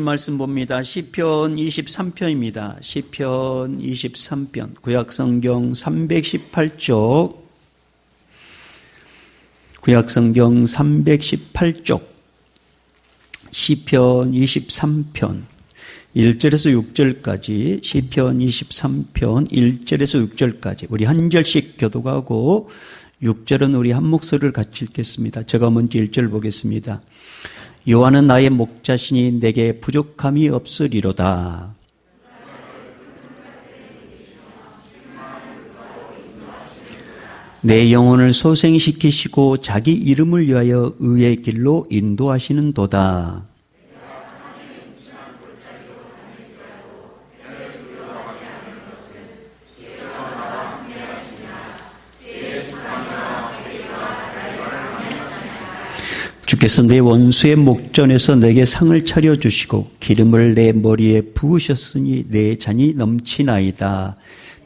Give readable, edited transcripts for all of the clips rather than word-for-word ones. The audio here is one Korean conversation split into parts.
말씀 봅니다. 시편 23편입니다. 시편 23편 구약성경 318쪽 구약성경 318쪽 시편 23편 1절에서 6절까지 시편 23편 1절에서 6절까지 우리 한 절씩 교독하고 6절은 우리 한 목소리를 같이 읽겠습니다. 제가 먼저 1절 보겠습니다. 여호와는 나의 목자시니 내게 부족함이 없으리로다. 내 영혼을 소생시키시고 자기 이름을 위하여 의의 길로 인도하시는도다. 주께서 내 원수의 목전에서 내게 상을 차려주시고 기름을 내 머리에 부으셨으니 내 잔이 넘치나이다.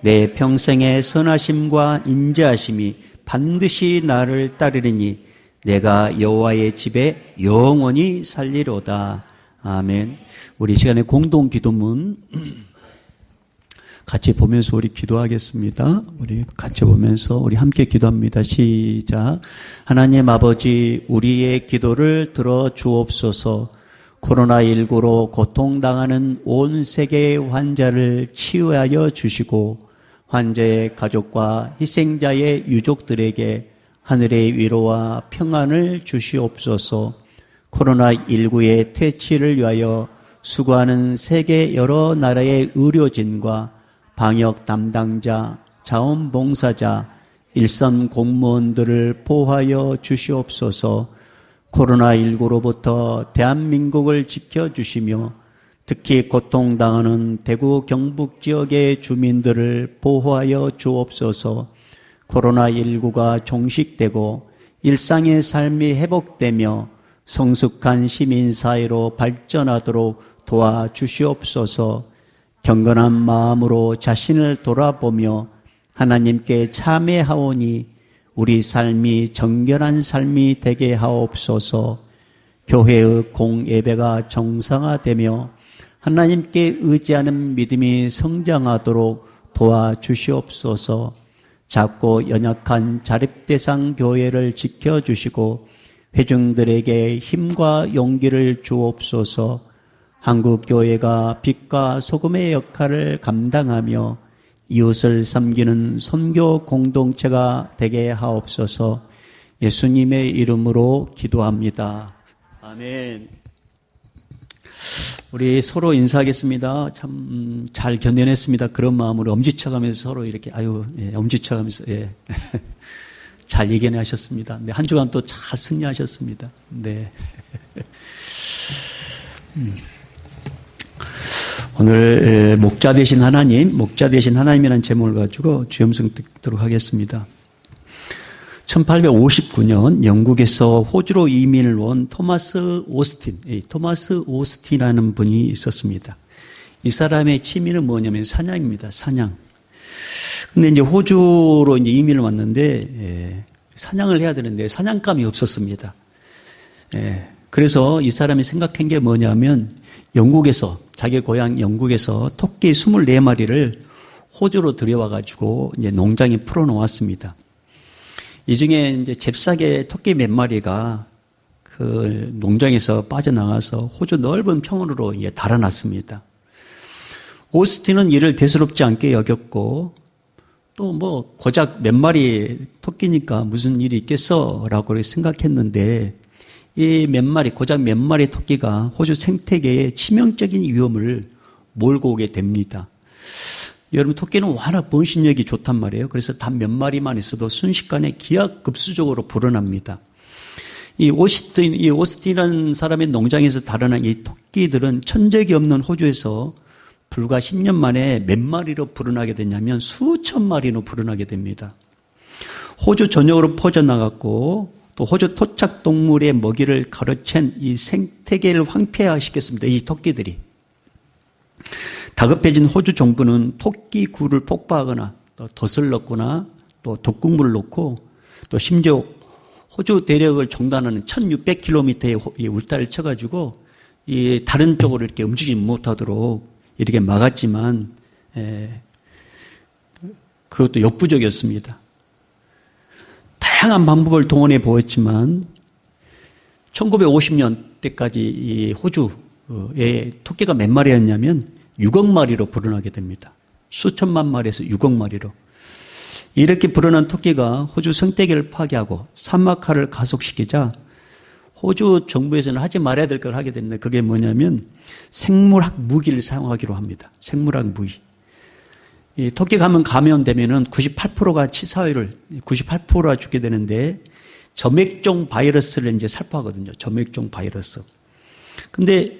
내 평생의 선하심과 인자하심이 반드시 나를 따르리니 내가 여호와의 집에 영원히 살리로다. 아멘. 우리 시간에 공동 기도문 같이 보면서 우리 기도하겠습니다. 우리 같이 보면서 우리 함께 기도합니다. 시작. 하나님 아버지, 우리의 기도를 들어 주옵소서. 코로나19로 고통당하는 온 세계의 환자를 치유하여 주시고 환자의 가족과 희생자의 유족들에게 하늘의 위로와 평안을 주시옵소서. 코로나19의 퇴치를 위하여 수고하는 세계 여러 나라의 의료진과 방역 담당자, 자원봉사자, 일선 공무원들을 보호하여 주시옵소서. 코로나19로부터 대한민국을 지켜주시며 특히 고통당하는 대구 경북 지역의 주민들을 보호하여 주옵소서. 코로나19가 종식되고 일상의 삶이 회복되며 성숙한 시민사회로 발전하도록 도와주시옵소서. 경건한 마음으로 자신을 돌아보며 하나님께 참회하오니 우리 삶이 정결한 삶이 되게 하옵소서. 교회의 공예배가 정상화되며 하나님께 의지하는 믿음이 성장하도록 도와주시옵소서. 작고 연약한 자립대상 교회를 지켜주시고 회중들에게 힘과 용기를 주옵소서. 한국교회가 빛과 소금의 역할을 감당하며 이웃을 섬기는 선교 공동체가 되게 하옵소서. 예수님의 이름으로 기도합니다. 아멘. 우리 서로 인사하겠습니다. 참 잘 견뎌냈습니다. 그런 마음으로 엄지쳐가면서 서로 이렇게 엄지쳐가면서 잘 이겨내셨습니다. 네, 한 주간 또 잘 승리하셨습니다. 네. 오늘 목자 되신 하나님이라는 제목을 가지고 주염승 듣도록 하겠습니다. 1859년 영국에서 호주로 이민을 온 토마스 오스틴이라는 분이 있었습니다. 이 사람의 취미는 뭐냐면 사냥입니다. 사냥. 근데 이제 호주로 이제 이민을 왔는데 사냥을 해야 되는데 사냥감이 없었습니다. 그래서 이 사람이 생각한 게 뭐냐면 자기 고향 영국에서 토끼 24마리를 호주로 들여와가지고 이제 농장에 풀어놓았습니다. 이 중에 이제 잽싸게 토끼 몇 마리가 그 농장에서 빠져나가서 호주 넓은 평원으로 이제 달아났습니다. 오스틴은 이를 대수롭지 않게 여겼고 또 뭐 고작 몇 마리 토끼니까 무슨 일이 있겠어라고 생각했는데 고작 몇 마리 토끼가 호주 생태계에 치명적인 위험을 몰고 오게 됩니다. 여러분, 토끼는 워낙 번식력이 좋단 말이에요. 그래서 단 몇 마리만 있어도 순식간에 기하급수적으로 불어납니다. 이 오스틴이라는 사람의 농장에서 달아난 이 토끼들은 천적이 없는 호주에서 불과 10년 만에 몇 마리로 불어나게 됐냐면 수천 마리로 불어나게 됩니다. 호주 전역으로 퍼져나갔고 또 호주 토착 동물의 먹이를 가로챈 이 생태계를 황폐화시켰습니다. 이 토끼들이. 다급해진 호주 정부는 토끼 굴을 폭파하거나 또 덫을 넣거나 또 독극물을 놓고 또 심지어 호주 대륙을 종단하는 1600km의 울타리를 쳐가지고 이 다른 쪽으로 이렇게 움직이지 못하도록 이렇게 막았지만 그것도 역부족이었습니다. 다양한 방법을 동원해 보았지만 1950년대까지 이 호주에 토끼가 몇 마리였냐면 6억 마리로 불어나게 됩니다. 수천만 마리에서 6억 마리로. 이렇게 불어난 토끼가 호주 생태계를 파괴하고 산막화를 가속시키자 호주 정부에서는 하지 말아야 될 걸 하게 됐는데 그게 뭐냐면 생물학 무기를 사용하기로 합니다. 생물학 무기. 이 토끼 감염되면은 98%가 치사율을 98%가 죽게 되는데 점액종 바이러스를 이제 살포하거든요. 점액종 바이러스. 근데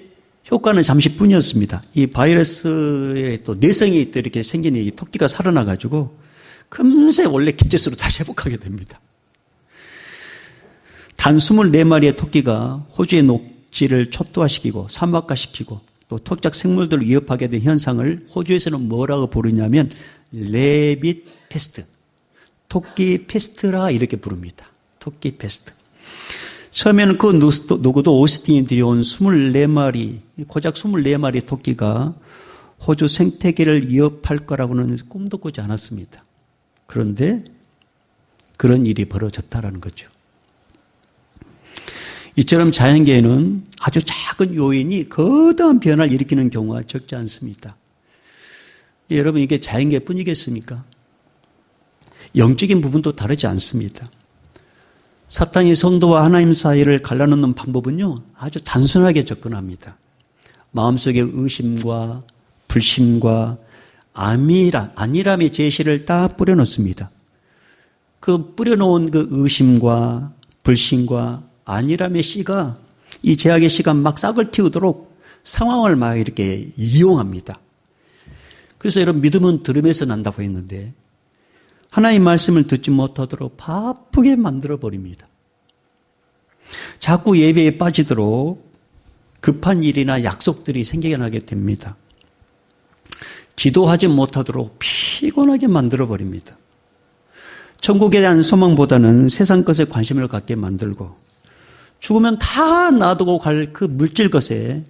효과는 잠시뿐이었습니다. 이 바이러스에 또 내성이 또 이렇게 생긴 이 토끼가 살아나가지고 금세 원래 기체수로 다시 회복하게 됩니다. 단 24마리의 토끼가 호주의 녹지를 초토화시키고 산막화시키고 또 토착 생물들을 위협하게 된 현상을 호주에서는 뭐라고 부르냐면 레빗 패스트, 토끼 패스트라 이렇게 부릅니다. 토끼 패스트. 처음에는 그 누구도 오스틴이 들여온 24마리, 고작 24마리 토끼가 호주 생태계를 위협할 거라고는 꿈도 꾸지 않았습니다. 그런데 그런 일이 벌어졌다라는 거죠. 이처럼 자연계에는 아주 작은 요인이 거대한 변화를 일으키는 경우가 적지 않습니다. 여러분, 이게 자연계뿐이겠습니까? 영적인 부분도 다르지 않습니다. 사탄이 성도와 하나님 사이를 갈라놓는 방법은요, 아주 단순하게 접근합니다. 마음속에 의심과 불신과 안일함의 제시를 딱 뿌려놓습니다. 그 뿌려놓은 그 의심과 불신과 안일함의 씨가 이 죄악의 씨가 막 싹을 틔우도록 상황을 막 이렇게 이용합니다. 그래서 여러분 믿음은 들음에서 난다고 했는데 하나님 말씀을 듣지 못하도록 바쁘게 만들어버립니다. 자꾸 예배에 빠지도록 급한 일이나 약속들이 생겨나게 됩니다. 기도하지 못하도록 피곤하게 만들어버립니다. 천국에 대한 소망보다는 세상 것에 관심을 갖게 만들고 죽으면 다 놔두고 갈 그 물질 것에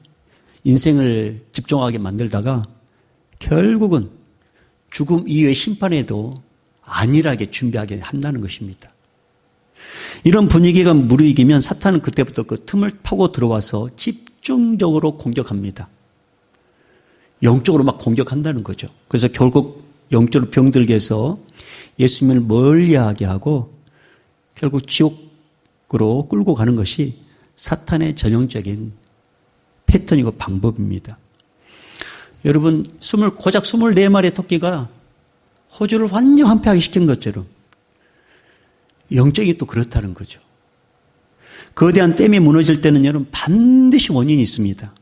인생을 집중하게 만들다가 결국은 죽음 이후의 심판에도 안일하게 준비하게 한다는 것입니다. 이런 분위기가 무르익으면 사탄은 그때부터 그 틈을 타고 들어와서 집중적으로 공격합니다. 영적으로 막 공격한다는 거죠. 그래서 결국 영적으로 병들게 해서 예수님을 멀리하게 하고 결국 지옥으로 끌고 가는 것이 사탄의 전형적인 패턴이고 방법입니다. 여러분, 고작 24마리의 토끼가 호주를 완전 황폐하게 시킨 것처럼 영적이 또 그렇다는 거죠. 거대한 댐이 무너질 때는 여러분 반드시 원인이 있습니다.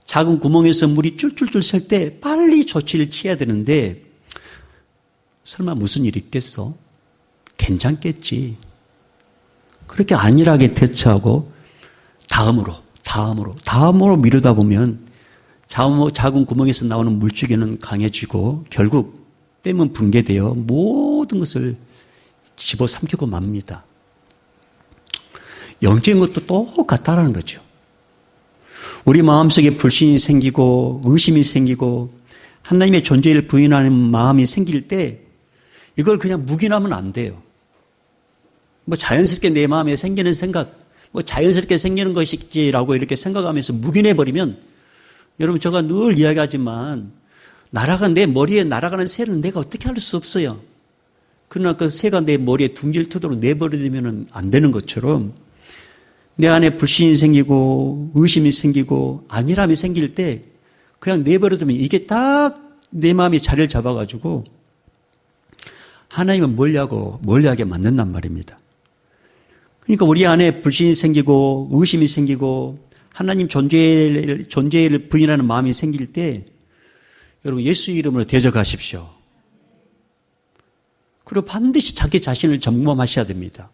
작은 구멍에서 물이 쫄쫄쫄 셀 때 빨리 조치를 취해야 되는데 설마 무슨 일이 있겠어? 괜찮겠지. 그렇게 안일하게 대처하고 다음으로 미루다 보면 작은 구멍에서 나오는 물줄기는 강해지고 결국 댐은 붕괴되어 모든 것을 집어삼키고 맙니다. 영적인 것도 똑같다라는 거죠. 우리 마음속에 불신이 생기고 의심이 생기고 하나님의 존재를 부인하는 마음이 생길 때 이걸 그냥 묵인하면 안 돼요. 자연스럽게 내 마음에 생기는 생각, 자연스럽게 생기는 것이지라고 이렇게 생각하면서 묵인해버리면 여러분 제가 늘 이야기하지만 내 머리에 날아가는 새는 내가 어떻게 할 수 없어요. 그러나 그 새가 내 머리에 둥지를 트도록 내버리면 안 되는 것처럼 내 안에 불신이 생기고 의심이 생기고 안일함이 생길 때 그냥 내버려두면 이게 딱 내 마음이 자리를 잡아가지고 하나님은 멀리하게 만든단 말입니다. 그러니까 우리 안에 불신이 생기고 의심이 생기고 하나님 존재를 부인하는 마음이 생길 때 여러분 예수 이름으로 대적하십시오. 그리고 반드시 자기 자신을 점검하셔야 됩니다.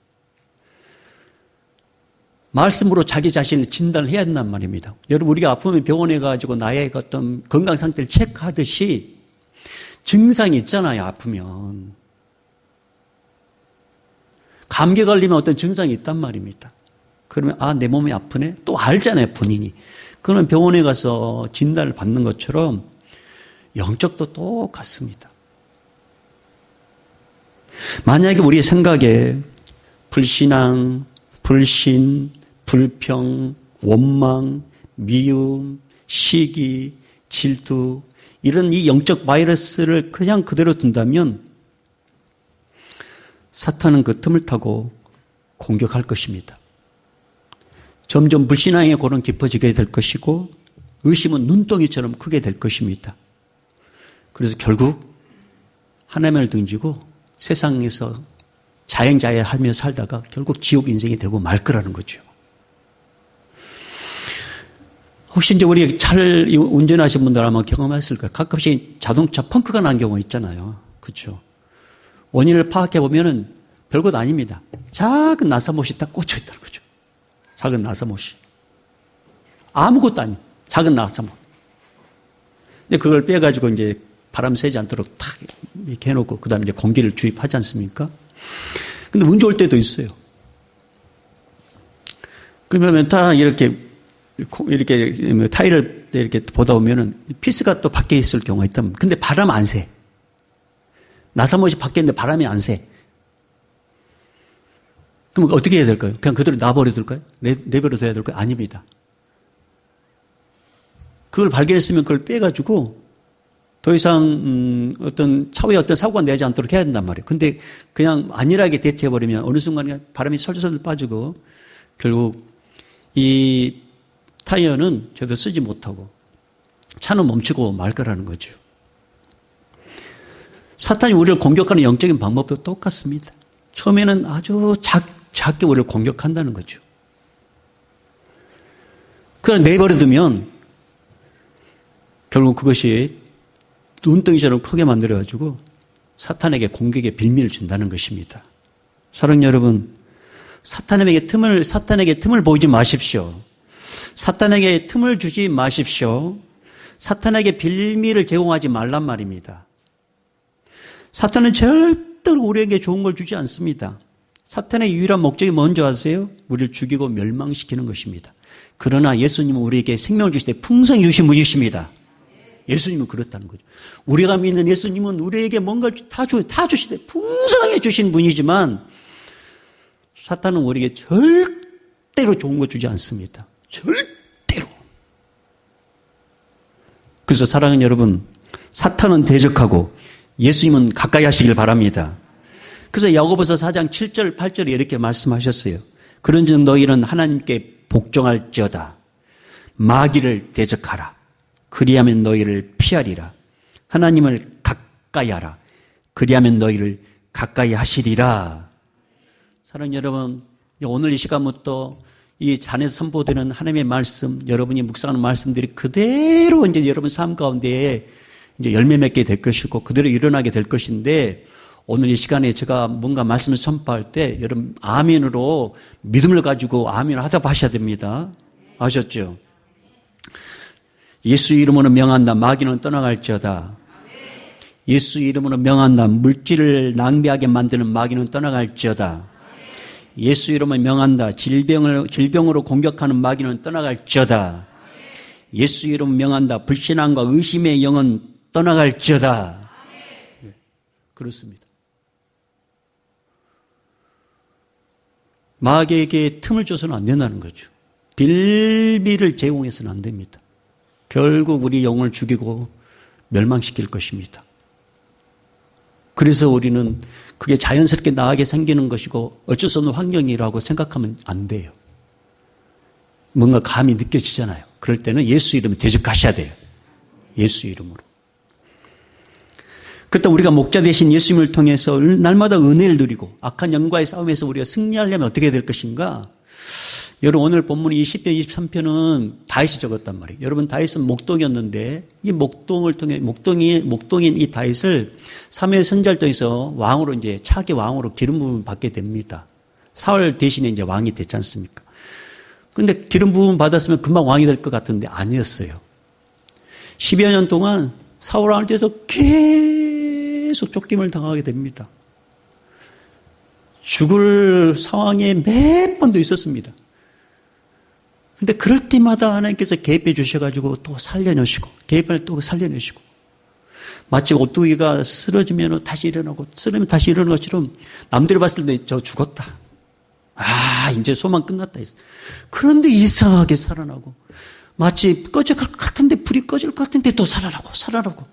말씀으로 자기 자신을 진단을 해야 된단 말입니다. 여러분 우리가 아프면 병원에 가지고 나의 어떤 건강 상태를 체크하듯이 증상이 있잖아요. 아프면. 감기 걸리면 어떤 증상이 있단 말입니다. 그러면 내 몸이 아프네? 또 알잖아요. 본인이. 그는 병원에 가서 진단을 받는 것처럼 영적도 똑같습니다. 만약에 우리 생각에 불신앙, 불신, 불평, 원망, 미움, 시기, 질투 이런 이 영적 바이러스를 그냥 그대로 둔다면 사탄은 그 틈을 타고 공격할 것입니다. 점점 불신앙의 골은 깊어지게 될 것이고 의심은 눈덩이처럼 크게 될 것입니다. 그래서 결국 하나님을 등지고 세상에서 자행자해하며 살다가 결국 지옥 인생이 되고 말 거라는 거죠. 혹시 이제 우리 잘 운전하신 분들 아마 경험했을 거예요. 가끔씩 자동차 펑크가 난 경우 있잖아요. 그렇죠? 원인을 파악해 보면은 별것 아닙니다. 작은 나사못이 딱 꽂혀 있다는 거죠. 작은 나사못이. 아무것도 아니에요. 작은 나사못. 근데 그걸 빼가지고 이제 바람 새지 않도록 탁 이렇게 해놓고 그 다음에 이제 공기를 주입하지 않습니까? 근데 운 좋을 때도 있어요. 그러면 다 이렇게 타일을 이렇게 보다 보면은 피스가 또 밖에 있을 경우가 있다면 근데 바람 안 새. 나사못이 밖에 있는데 바람이 안 새. 그럼 어떻게 해야 될까요? 그냥 그대로 놔버려 둘까요? 내버려 둬야 될까요? 아닙니다. 그걸 발견했으면 그걸 빼가지고 더 이상 어떤 차후에 어떤 사고가 나지 않도록 해야 된단 말이에요. 근데 그냥 안일하게 대처해버리면 어느 순간에 바람이 설설설 빠지고 결국 이 타이어는 저도 쓰지 못하고 차는 멈추고 말 거라는 거죠. 사탄이 우리를 공격하는 영적인 방법도 똑같습니다. 처음에는 아주 작게 우리를 공격한다는 거죠. 그걸 내버려두면 결국 그것이 눈덩이처럼 크게 만들어가지고 사탄에게 공격의 빌미를 준다는 것입니다. 사랑하는 여러분, 사탄에게 틈을 보이지 마십시오. 사탄에게 틈을 주지 마십시오. 사탄에게 빌미를 제공하지 말란 말입니다. 사탄은 절대로 우리에게 좋은 걸 주지 않습니다. 사탄의 유일한 목적이 뭔지 아세요? 우리를 죽이고 멸망시키는 것입니다. 그러나 예수님은 우리에게 생명을 주실 때 풍성히 주신 분이십니다. 예수님은 그렇다는 거죠. 우리가 믿는 예수님은 우리에게 뭔가를 다 주실 때 풍성하게 주신 분이지만 사탄은 우리에게 절대로 좋은 거 주지 않습니다. 절대로. 그래서 사랑하는 여러분, 사탄은 대적하고 예수님은 가까이 하시길 바랍니다. 그래서 야고보서 4장 7절 8절에 이렇게 말씀하셨어요. 그런즉 너희는 하나님께 복종할지어다. 마귀를 대적하라. 그리하면 너희를 피하리라. 하나님을 가까이 하라. 그리하면 너희를 가까이 하시리라. 사랑하는 여러분, 오늘 이 시간부터 이 잔에서 선포되는 하나님의 말씀, 여러분이 묵상하는 말씀들이 그대로 이제 여러분 삶 가운데에 이제 열매 맺게 될 것이고 그대로 일어나게 될 것인데 오늘 이 시간에 제가 뭔가 말씀을 선포할 때 여러분 아멘으로 믿음을 가지고 아멘을 하다 하셔야 됩니다. 아셨죠? 예수 이름으로 명한다. 마귀는 떠나갈지어다. 예수 이름으로 명한다. 물질을 낭비하게 만드는 마귀는 떠나갈지어다. 예수 이름으로 명한다. 질병으로 공격하는 마귀는 떠나갈지어다. 예수 이름으로 명한다. 불신앙과 의심의 영은 떠나갈지어다. 그렇습니다. 마귀에게 틈을 줘서는 안 된다는 거죠. 빌미를 제공해서는 안 됩니다. 결국 우리 영을 죽이고 멸망시킬 것입니다. 그래서 우리는 그게 자연스럽게 나하게 생기는 것이고 어쩔 수 없는 환경이라고 생각하면 안 돼요. 뭔가 감이 느껴지잖아요. 그럴 때는 예수 이름에 대적하셔야 돼요. 예수 이름으로. 그때 우리가 목자 되신 예수님을 통해서 날마다 은혜를 누리고 악한 영과의 싸움에서 우리가 승리하려면 어떻게 될 것인가? 여러분 오늘 본문 20편, 23편은 다윗이 적었단 말이에요. 여러분 다윗은 목동이었는데 이 목동을 통해 목동인 이 다윗을 사무엘 선지자를 통해서 왕으로 이제 차기 왕으로 기름 부음을 받게 됩니다. 사울 대신에 이제 왕이 됐지 않습니까? 근데 기름 부음 받았으면 금방 왕이 될 것 같은데 아니었어요. 10여 년 동안 사울 왕을 통해서 계속 쫓김을 당하게 됩니다. 죽을 상황에 몇 번도 있었습니다. 근데 그럴 때마다 하나님께서 개입해 주셔가지고 또 살려내시고, 개입을 또 살려내시고, 마치 오뚜기가 쓰러지면 다시 일어나고, 쓰러지면 다시 일어나는 것처럼 남들이 봤을 때 저 죽었다. 아, 이제 소망 끝났다. 그런데 이상하게 살아나고, 마치 꺼질 것 같은데, 불이 꺼질 것 같은데 또 살아나고.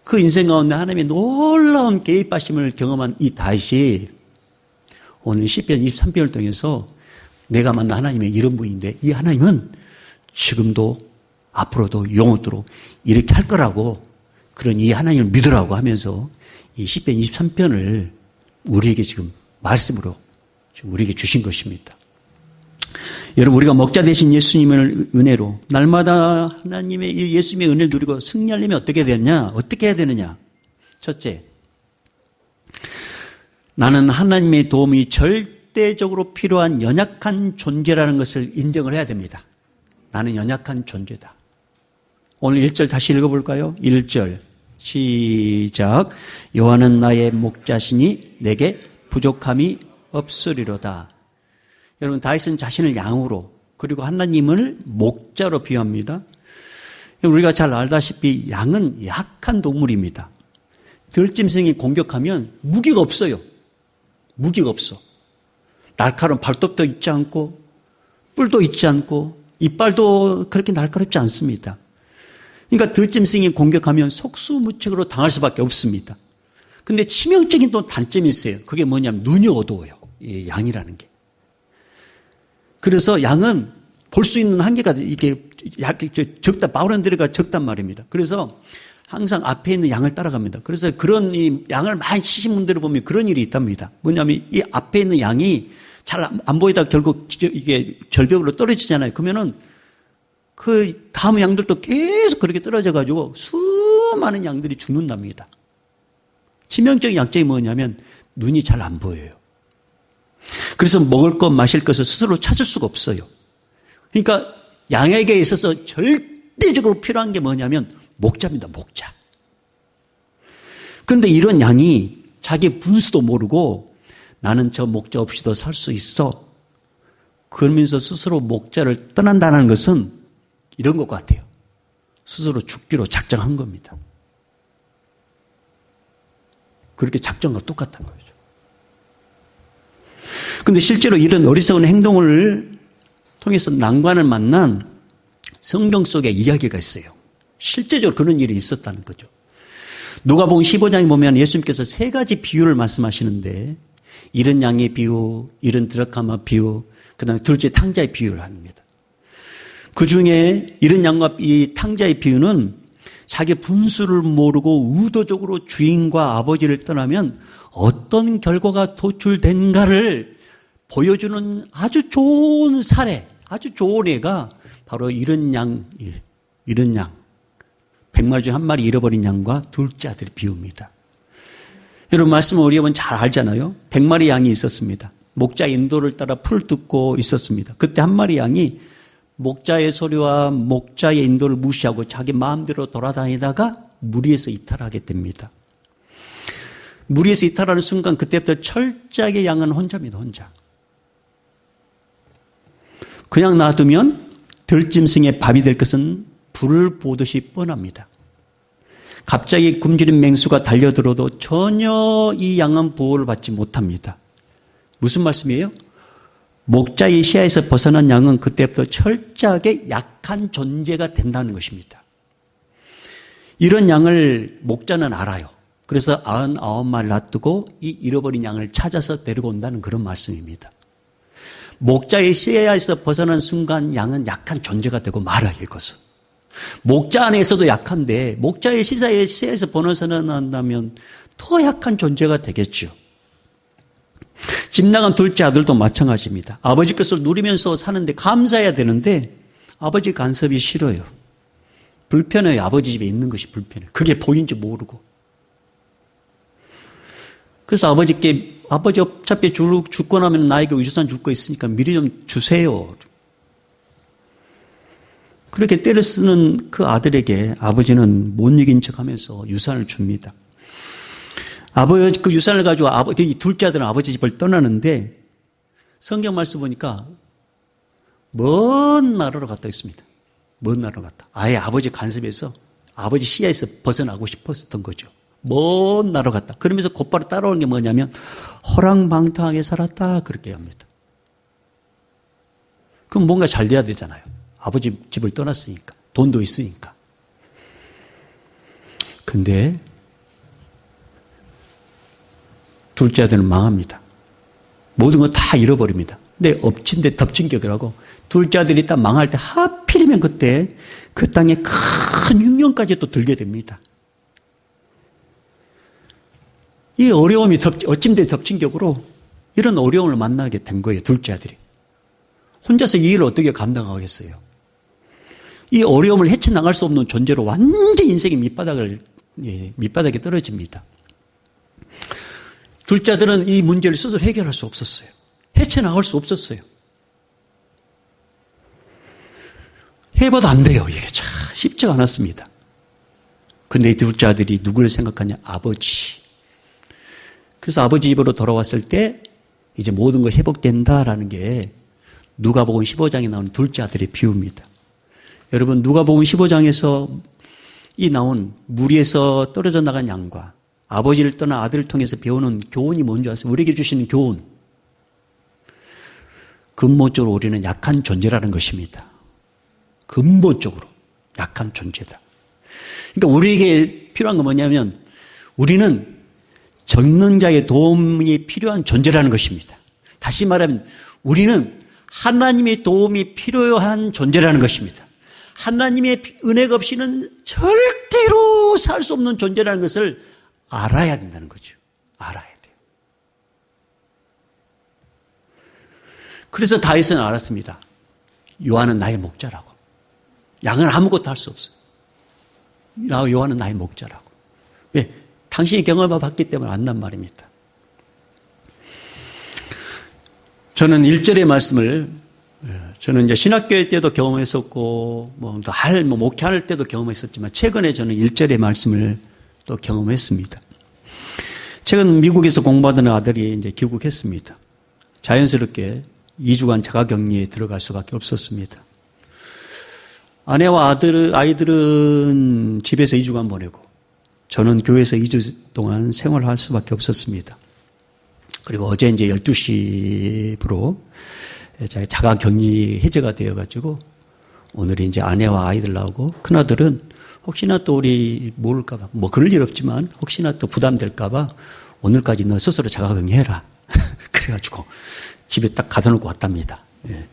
그 인생 가운데 하나님의 놀라운 개입하심을 경험한 이 다윗이 오늘 시편 23편을 통해서 내가 만난 하나님의 이런 분인데, 이 하나님은 지금도 앞으로도 영원토록 이렇게 할 거라고, 그런 이 하나님을 믿으라고 하면서 이 시편 23편을 우리에게 지금 말씀으로 우리에게 주신 것입니다. 여러분, 우리가 목자 되신 예수님의 은혜로 날마다 하나님의 예수님의 은혜를 누리고 승리하려면 어떻게 되느냐? 어떻게 해야 되느냐? 첫째, 나는 하나님의 도움이 절대적으로 필요한 연약한 존재라는 것을 인정을 해야 됩니다. 나는 연약한 존재다. 오늘 1절 다시 읽어볼까요? 1절 시작. 여호와는 나의 목자시니 내게 부족함이 없으리로다. 여러분, 다윗은 자신을 양으로, 그리고 하나님을 목자로 비유합니다. 우리가 잘 알다시피 양은 약한 동물입니다. 들짐승이 공격하면 무기가 없어요. 무기가 없어. 날카로운 발톱도 있지 않고, 뿔도 있지 않고, 이빨도 그렇게 날카롭지 않습니다. 그러니까 들짐승이 공격하면 속수무책으로 당할 수밖에 없습니다. 근데 치명적인 또 단점이 있어요. 그게 뭐냐면 눈이 어두워요. 이 양이라는 게. 그래서 양은 볼 수 있는 한계가 이게 적다, 바울한테가 적단 말입니다. 그래서 항상 앞에 있는 양을 따라갑니다. 그래서 그런 이 양을 많이 치신 분들을 보면 그런 일이 있답니다. 뭐냐면 이 앞에 있는 양이 잘 안 보이다 결국 이게 절벽으로 떨어지잖아요. 그러면은 그 다음 양들도 계속 그렇게 떨어져 가지고 수많은 양들이 죽는답니다. 치명적인 약점이 뭐냐면 눈이 잘 안 보여요. 그래서 먹을 것, 마실 것을 스스로 찾을 수가 없어요. 그러니까 양에게 있어서 절대적으로 필요한 게 뭐냐면 목자입니다. 목자. 그런데 이런 양이 자기 분수도 모르고 나는 저 목자 없이도 살 수 있어, 그러면서 스스로 목자를 떠난다는 것은 이런 것 같아요. 스스로 죽기로 작정한 겁니다. 그렇게 작정과 똑같은 거죠. 그런데 실제로 이런 어리석은 행동을 통해서 난관을 만난 성경 속에 이야기가 있어요. 실제적으로 그런 일이 있었다는 거죠. 누가복음 15장에 보면 예수님께서 세 가지 비유를 말씀하시는데, 이른 양의 비유, 이른 드라카마 비유, 그다음에 둘째 탕자의 비유를 합니다. 그 중에 이른 양과 이 탕자의 비유는 자기 분수를 모르고 의도적으로 주인과 아버지를 떠나면 어떤 결과가 도출된가를 보여주는 아주 좋은 사례, 아주 좋은 예가 바로 이른 양, 100마리 중에 한 마리 잃어버린 양과 둘째 아들의 비유입니다. 여러분, 말씀을 우리 여러분 잘 알잖아요. 100마리 양이 있었습니다. 목자의 인도를 따라 풀을 뜯고 있었습니다. 그때 한 마리 양이 목자의 소리와 목자의 인도를 무시하고 자기 마음대로 돌아다니다가 무리에서 이탈하게 됩니다. 무리에서 이탈하는 순간 그때부터 철저하게 양은 혼자입니다. 혼자. 그냥 놔두면 들짐승의 밥이 될 것은 불을 보듯이 뻔합니다. 갑자기 굶주린 맹수가 달려들어도 전혀 이 양은 보호를 받지 못합니다. 무슨 말씀이에요? 목자의 시야에서 벗어난 양은 그때부터 철저하게 약한 존재가 된다는 것입니다. 이런 양을 목자는 알아요. 그래서 99마리를 놔두고 이 잃어버린 양을 찾아서 데리고 온다는 그런 말씀입니다. 목자의 시야에서 벗어난 순간 양은 약한 존재가 되고 말아요. 이것은. 목자 안에서도 약한데 목자의 시야에서 벗어난다면 더 약한 존재가 되겠죠. 집 나간 둘째 아들도 마찬가지입니다. 아버지 것을 누리면서 사는데 감사해야 되는데 아버지 간섭이 싫어요. 불편해요. 아버지 집에 있는 것이 불편해요. 그게 보인지 모르고. 그래서 아버지께 아버지 어차피 죽고 나면 나에게 유산 줄 거 있으니까 미리 좀 주세요. 그렇게 때를 쓰는 그 아들에게 아버지는 못 이긴 척하면서 유산을 줍니다. 아버지 그 유산을 가지고 둘째 아들은 아버지 집을 떠나는데 성경 말씀 보니까 먼 나라로 갔다 있습니다. 먼 나라로 갔다. 아예 아버지 간섭에서 아버지 시야에서 벗어나고 싶었던 거죠. 먼 나라로 갔다. 그러면서 곧바로 따라오는 게 뭐냐면 허랑방탕하게 살았다 그렇게 합니다. 그럼 뭔가 잘 돼야 되잖아요. 아버지 집을 떠났으니까. 돈도 있으니까. 근데 둘째 아들은 망합니다. 모든 거 다 잃어버립니다. 근데 엎친 데 덮친 격이라고 둘째 아들이 딱 망할 때 하필이면 그때 그 땅에 큰 흉년까지 또 들게 됩니다. 이 어려움이 어찜 데 덮친 격으로 이런 어려움을 만나게 된 거예요. 둘째 아들이. 혼자서 이 일을 어떻게 감당하겠어요? 이 어려움을 헤쳐나갈 수 없는 존재로 완전히 인생의 밑바닥에 떨어집니다. 둘째 아들은 이 문제를 스스로 해결할 수 없었어요. 헤쳐나갈 수 없었어요. 해봐도 안 돼요. 이게 참 쉽지가 않았습니다. 근데 이 둘째 아들이 누구를 생각하냐? 아버지. 그래서 아버지 집으로 돌아왔을 때 이제 모든 것이 회복된다라는 게 누가복음 15장에 나오는 둘째 아들의 비유입니다. 여러분 누가복음 15장에서 이 나온 무리에서 떨어져 나간 양과 아버지를 떠난 아들을 통해서 배우는 교훈이 뭔지 아세요? 우리에게 주시는 교훈. 근본적으로 우리는 약한 존재라는 것입니다. 근본적으로 약한 존재다. 그러니까 우리에게 필요한 건 뭐냐면 우리는 적는 자의 도움이 필요한 존재라는 것입니다. 다시 말하면 우리는 하나님의 도움이 필요한 존재라는 것입니다. 하나님의 은혜가 없이는 절대로 살 수 없는 존재라는 것을 알아야 된다는 거죠. 알아야 돼요. 그래서 다윗은 알았습니다. 요한은 나의 목자라고. 양은 아무것도 할 수 없어요. 요한은 나의 목자라고. 왜? 당신이 경험을 봤기 때문에 안단 말입니다. 저는 1절의 말씀을 저는 이제 신학교회 때도 경험했었고 목회할 때도 경험했었지만 최근에 저는 1절의 말씀을 또 경험했습니다. 최근 미국에서 공부하던 아들이 이제 귀국했습니다. 자연스럽게 2주간 자가격리에 들어갈 수밖에 없었습니다. 아내와 아이들은 집에서 2주간 보내고 저는 교회에서 2주 동안 생활할 수밖에 없었습니다. 그리고 어제 이제 12시부로 자가격리 해제가 되어가지고 오늘이 이제 아내와 아이들 나오고 큰아들은 혹시나 또 우리 모를까봐 그럴 일 없지만 혹시나 또 부담될까봐 오늘까지 너 스스로 자가격리해라. 그래가지고 집에 딱 가둬놓고 왔답니다. 예.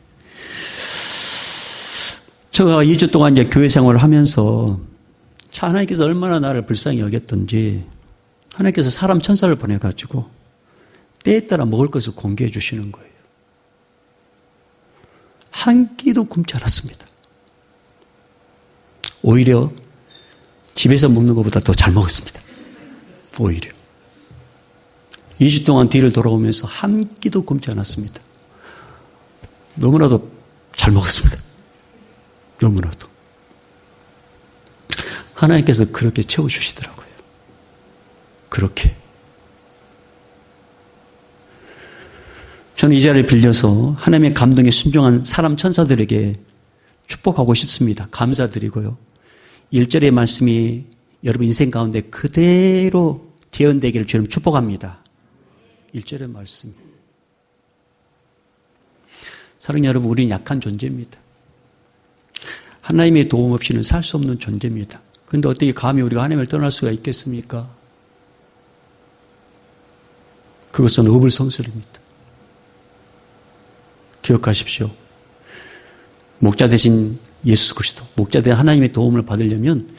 제가 2주 동안 이제 교회 생활을 하면서 하나님께서 얼마나 나를 불쌍히 여겼던지 하나님께서 사람 천사를 보내가지고 때에 따라 먹을 것을 공개해 주시는 거예요. 한 끼도 굶지 않았습니다. 오히려 집에서 먹는 것보다 더 잘 먹었습니다. 오히려. 2주 동안 뒤를 돌아오면서 한 끼도 굶지 않았습니다. 너무나도 잘 먹었습니다. 너무나도. 하나님께서 그렇게 채워주시더라고요. 그렇게. 저는 이 자리를 빌려서 하나님의 감동에 순종한 사람 천사들에게 축복하고 싶습니다. 감사드리고요. 1절의 말씀이 여러분 인생 가운데 그대로 재현되기를 주님 축복합니다. 1절의 말씀. 사랑하는 여러분, 우리는 약한 존재입니다. 하나님의 도움 없이는 살 수 없는 존재입니다. 그런데 어떻게 감히 우리가 하나님을 떠날 수가 있겠습니까? 그것은 어불성설입니다. 기억하십시오. 목자 되신 예수 그리스도, 목자 된 하나님의 도움을 받으려면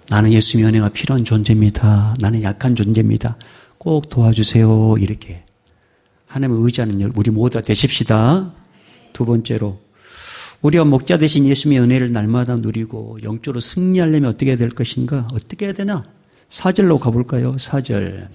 나는 예수님의 은혜가 필요한 존재입니다. 나는 약한 존재입니다. 꼭 도와주세요. 이렇게 하나님을 의지하는 우리 모두가 되십시다. 두 번째로 우리가 목자 되신 예수님의 은혜를 날마다 누리고 영적으로 승리하려면 어떻게 해야 될 것인가? 어떻게 해야 되나? 4절로 가볼까요? 4절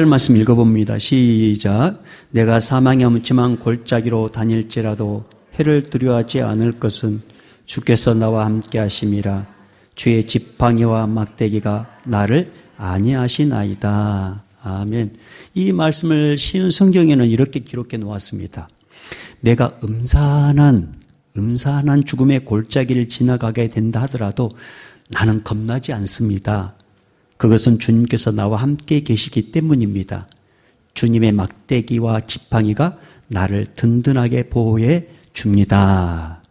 말씀 읽어봅니다. 시작. 내가 사망의 엄침한 골짜기로 다닐지라도 해를 두려워하지 않을 것은 주께서 나와 함께 하심이라. 주의 지팡이와 막대기가 나를 안위하시나이다. 아멘. 이 말씀을 쉬운 성경에는 이렇게 기록해 놓았습니다. 내가 음산한 죽음의 골짜기를 지나가게 된다 하더라도 나는 겁나지 않습니다. 그것은 주님께서 나와 함께 계시기 때문입니다. 주님의 막대기와 지팡이가 나를 든든하게 보호해 줍니다.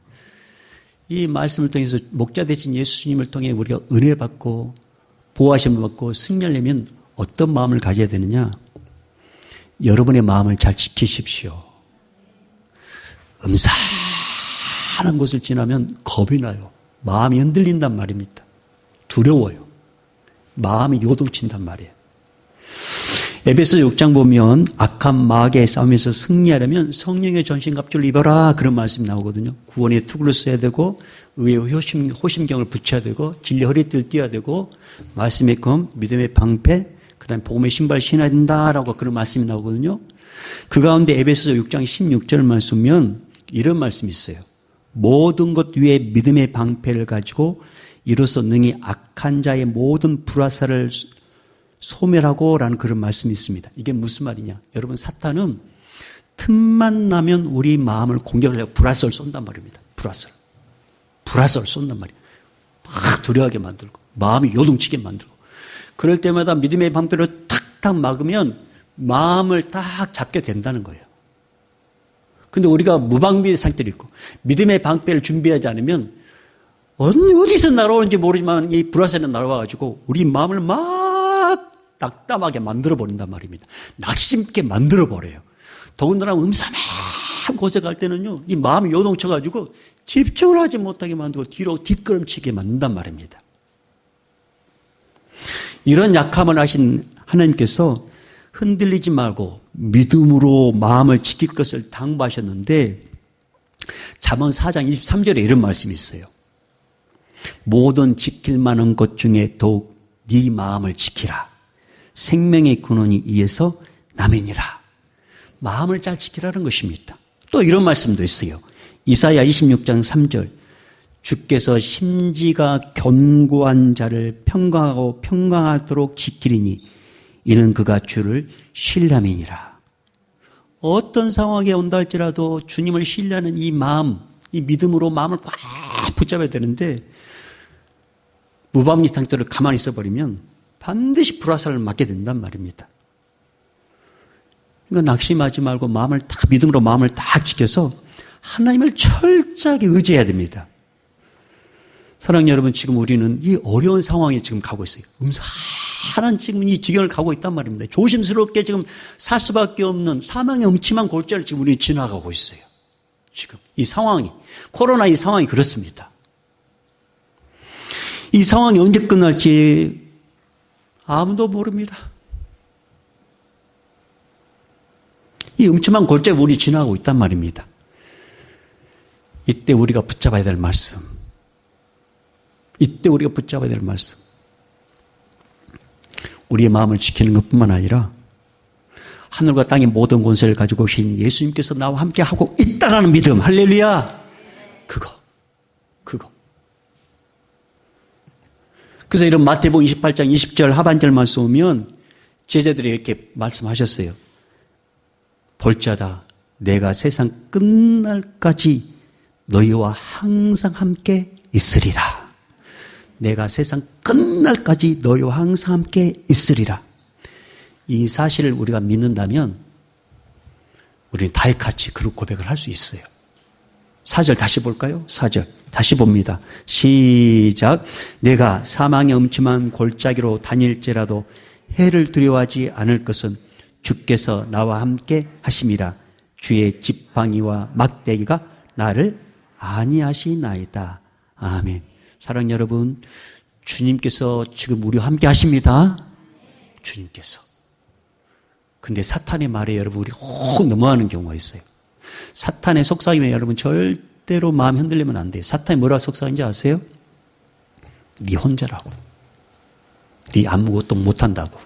이 말씀을 통해서 목자 되신 예수님을 통해 우리가 은혜를 받고 보호하심을 받고 승리하려면 어떤 마음을 가져야 되느냐? 여러분의 마음을 잘 지키십시오. 음산한 곳을 지나면 겁이 나요. 마음이 흔들린단 말입니다. 두려워요. 마음이 요동친단 말이에요. 에베소 6장 보면 악한 마귀의 싸움에서 승리하려면 성령의 전신갑주를 입어라 그런 말씀이 나오거든요. 구원의 투구를 써야 되고 의의 호심경을 붙여야 되고 진리 허리띠를 띄어야 되고 말씀의 검, 믿음의 방패, 그다음에 복음의 신발 신어야 된다라고 그런 말씀이 나오거든요. 그 가운데 에베소서 6장 16절 말씀이면 이런 말씀이 있어요. 모든 것 위에 믿음의 방패를 가지고 이로써 능히 악한 자의 모든 불화살을 소멸하고 라는 그런 말씀이 있습니다. 이게 무슨 말이냐? 여러분, 사탄은 틈만 나면 우리 마음을 공격하려고 불화살을 쏜단 말입니다. 불화살을 쏜단 말이에요. 막 두려워하게 만들고 마음이 요동치게 만들고 그럴 때마다 믿음의 방패로 탁탁 막으면 마음을 딱 잡게 된다는 거예요. 근데 우리가 무방비의 상태로 있고 믿음의 방패를 준비하지 않으면 어디서 날아오는지 모르지만 이 불화살이 날아와가지고 우리 마음을 막 낙담하게 만들어버린단 말입니다. 낙심있게 만들어버려요. 더군다나 음산한 곳에 갈 때는요, 이 마음이 요동쳐가지고 집중을 하지 못하게 만들고 뒤로 뒷걸음치게 만든단 말입니다. 이런 약함을 하신 하나님께서 흔들리지 말고 믿음으로 마음을 지킬 것을 당부하셨는데 잠언 4장 23절에 이런 말씀이 있어요. 모든 지킬 만한 것 중에 더욱 네 마음을 지키라. 생명의 근원이 이에서 남이니라. 마음을 잘 지키라는 것입니다. 또 이런 말씀도 있어요. 이사야 26장 3절. 주께서 심지가 견고한 자를 평강하도록 지키리니 이는 그가 주를 신뢰함이니라. 어떤 상황에 온다 할지라도 주님을 신뢰하는 이 마음, 이 믿음으로 마음을 꽉 붙잡아야 되는데 무방비 상태로 가만히 있어버리면 반드시 불화살을 맞게 된단 말입니다. 그러니까 낙심하지 말고 마음을 딱 믿음으로 마음을 딱 지켜서 하나님을 철저하게 의지해야 됩니다. 사랑하는 여러분, 지금 우리는 이 어려운 상황에 지금 가고 있어요. 음산한 지금 이 지경을 가고 있단 말입니다. 조심스럽게 지금 살 수밖에 없는 사망의 음침한 골짜기를 지금 우리 지나가고 있어요. 지금 이 상황이, 코로나 이 상황이 그렇습니다. 이 상황이 언제 끝날지 아무도 모릅니다. 이 음침한 골짜기 우리 지나가고 있단 말입니다. 이때 우리가 붙잡아야 될 말씀. 이때 우리가 붙잡아야 될 말씀. 우리의 마음을 지키는 것뿐만 아니라 하늘과 땅의 모든 권세를 가지고 오신 예수님께서 나와 함께 하고 있다라는 믿음. 할렐루야. 그거. 그래서 이런 마태복음 28장 20절 하반절 말씀 보면 제자들이 이렇게 말씀하셨어요. 볼자다 내가 세상 끝날까지 너희와 항상 함께 있으리라. 내가 세상 끝날까지 너희와 항상 함께 있으리라. 이 사실을 우리가 믿는다면 우리는 다윗같이 그런 고백을 할 수 있어요. 4절 다시 볼까요? 4절 다시 봅니다. 시작. 내가 사망의 음침한 골짜기로 다닐지라도 해를 두려워하지 않을 것은 주께서 나와 함께 하심이라. 주의 지팡이와 막대기가 나를 안위하시나이다. 아멘. 사랑하는 여러분, 주님께서 지금 우리와 함께 하십니다. 주님께서. 근데 사탄의 말에 여러분 우리 혹 넘어가는 경우가 있어요. 사탄의 속삭임에 여러분 절대로 마음이 흔들리면 안 돼요. 사탄이 뭐라고 속삭이는지 아세요? 네 혼자라고. 네 아무것도 못한다고.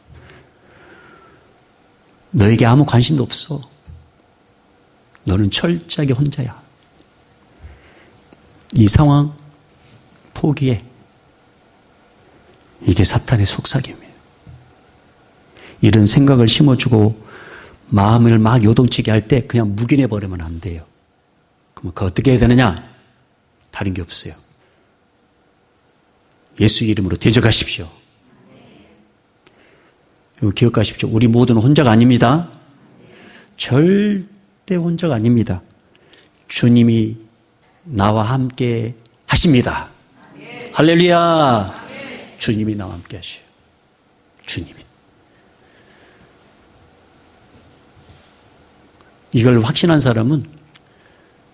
너에게 아무 관심도 없어. 너는 철저하게 혼자야. 이 상황 포기해. 이게 사탄의 속삭임이에요. 이런 생각을 심어주고 마음을 막 요동치게 할 때 그냥 묵인해버리면 안 돼요. 그럼 그 어떻게 해야 되느냐? 다른 게 없어요. 예수 이름으로 대적하십시오. 기억하십시오. 우리 모두는 혼자가 아닙니다. 절대 혼자가 아닙니다. 주님이 나와 함께 하십니다. 할렐루야. 주님이 나와 함께 하셔요. 주님이. 이걸 확신한 사람은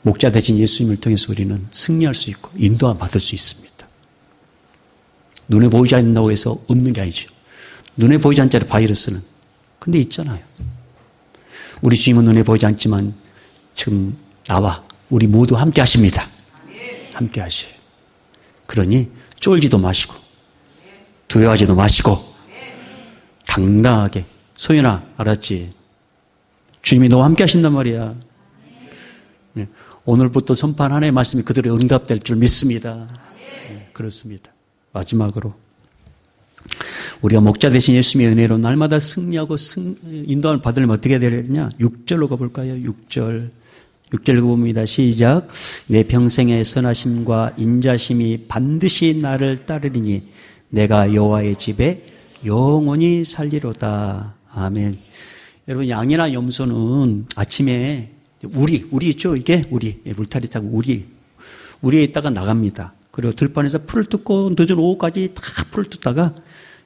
목자 대신 예수님을 통해서 우리는 승리할 수 있고 인도함 받을 수 있습니다. 눈에 보이지 않는다고 해서 없는 게 아니죠. 눈에 보이지 않는 바이러스는 근데 있잖아요. 우리 주님은 눈에 보이지 않지만 지금 나와 우리 모두 함께 하십니다. 함께 하셔요. 그러니 쫄지도 마시고 두려워하지도 마시고 당당하게 소연아 알았지? 주님이 너와 함께 하신단 말이야. 오늘부터 선포한 하나님의 말씀이 그들의 응답될 줄 믿습니다. 그렇습니다. 마지막으로 우리가 목자 되신 예수님의 은혜로 날마다 승리하고 인도함을 받으려면 어떻게 해야 되느냐? 6절로 가볼까요? 6절 읽어봅니다. 시작. 내 평생의 선하심과 인자심이 반드시 나를 따르리니 내가 여호와의 집에 영원히 살리로다. 아멘. 여러분 양이나 염소는 아침에 우리 있죠? 이게 우리 울타리 타고 우리에 있다가 나갑니다. 그리고 들판에서 풀을 뜯고 늦은 오후까지 다 풀을 뜯다가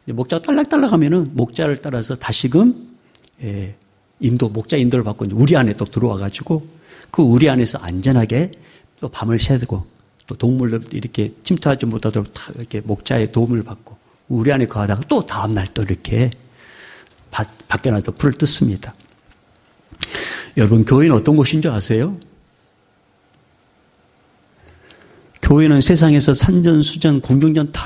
목자가 딸락딸락 하면은 목자를 따라서 다시금 목자 인도를 받고 우리 안에 또 들어와가지고 그 우리 안에서 안전하게 또 밤을 새고 또 동물들 이렇게 침투하지 못하도록 다 이렇게 목자의 도움을 받고 우리 안에 거하다가 또 다음날 또 이렇게 밖에 나서 풀을 뜯습니다. 여러분 교회는 어떤 곳인 줄 아세요? 교회는 세상에서 산전수전 공중전 다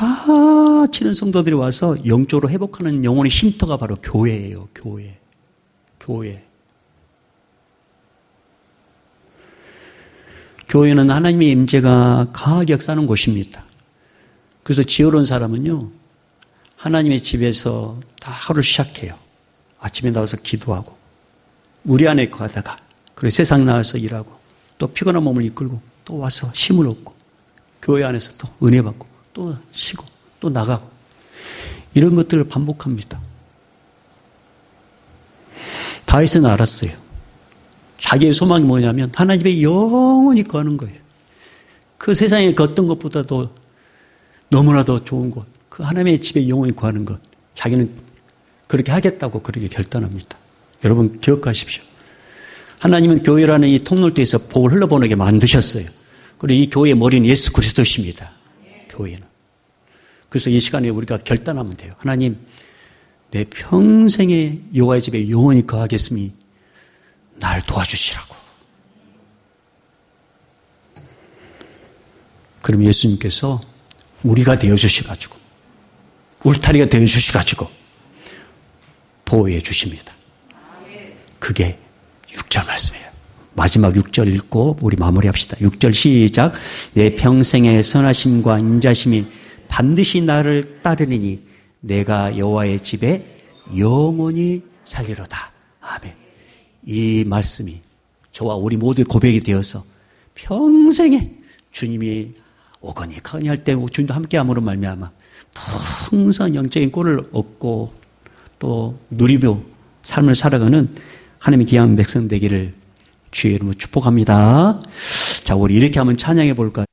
치는 성도들이 와서 영적으로 회복하는 영혼의 쉼터가 바로 교회예요. 교회. 교회는 하나님의 임재가 강하게 역사하는 곳입니다. 그래서 지혜로운 사람은요, 하나님의 집에서 다 하루를 시작해요. 아침에 나와서 기도하고, 우리 안에 거하다가, 그리고 세상 나와서 일하고, 또 피곤한 몸을 이끌고, 또 와서 힘을 얻고, 교회 안에서 또 은혜 받고, 또 쉬고, 또 나가고, 이런 것들을 반복합니다. 다윗은 알았어요. 자기의 소망이 뭐냐면 하나님의 영원히 거하는 거예요. 그 세상에 그 어떤 것보다도 너무나도 좋은 곳, 그 하나님의 집에 영원히 거하는 것, 자기는 그렇게 하겠다고 그렇게 결단합니다. 여러분 기억하십시오. 하나님은 교회라는 이 통로에서 복을 흘러보내게 만드셨어요. 그리고 이 교회의 머리는 예수 그리스도십니다. 교회는. 그래서 이 시간에 우리가 결단하면 돼요. 하나님, 내 평생에 여호와의 집에 영원히 거하겠으니 날 도와주시라고. 그럼 예수님께서 우리가 되어주셔가지고, 울타리가 되어주셔가지고 보호해 주십니다. 그게 6절 말씀이에요. 마지막 6절 읽고 우리 마무리합시다. 6절 시작. 내 평생의 선하심과 인자심이 반드시 나를 따르리니 내가 여호와의 집에 영원히 살리로다. 아멘. 이 말씀이 저와 우리 모두의 고백이 되어서 평생에 주님이 오거니 가거니 할 때 주님도 함께함으로 말미암아 풍성한 영적인 꼴을 얻고 또 누리며 삶을 살아가는 하나님의 귀한 백성 되기를 주의 이름으로 축복합니다. 자, 우리 이렇게 한번 찬양해 볼까요?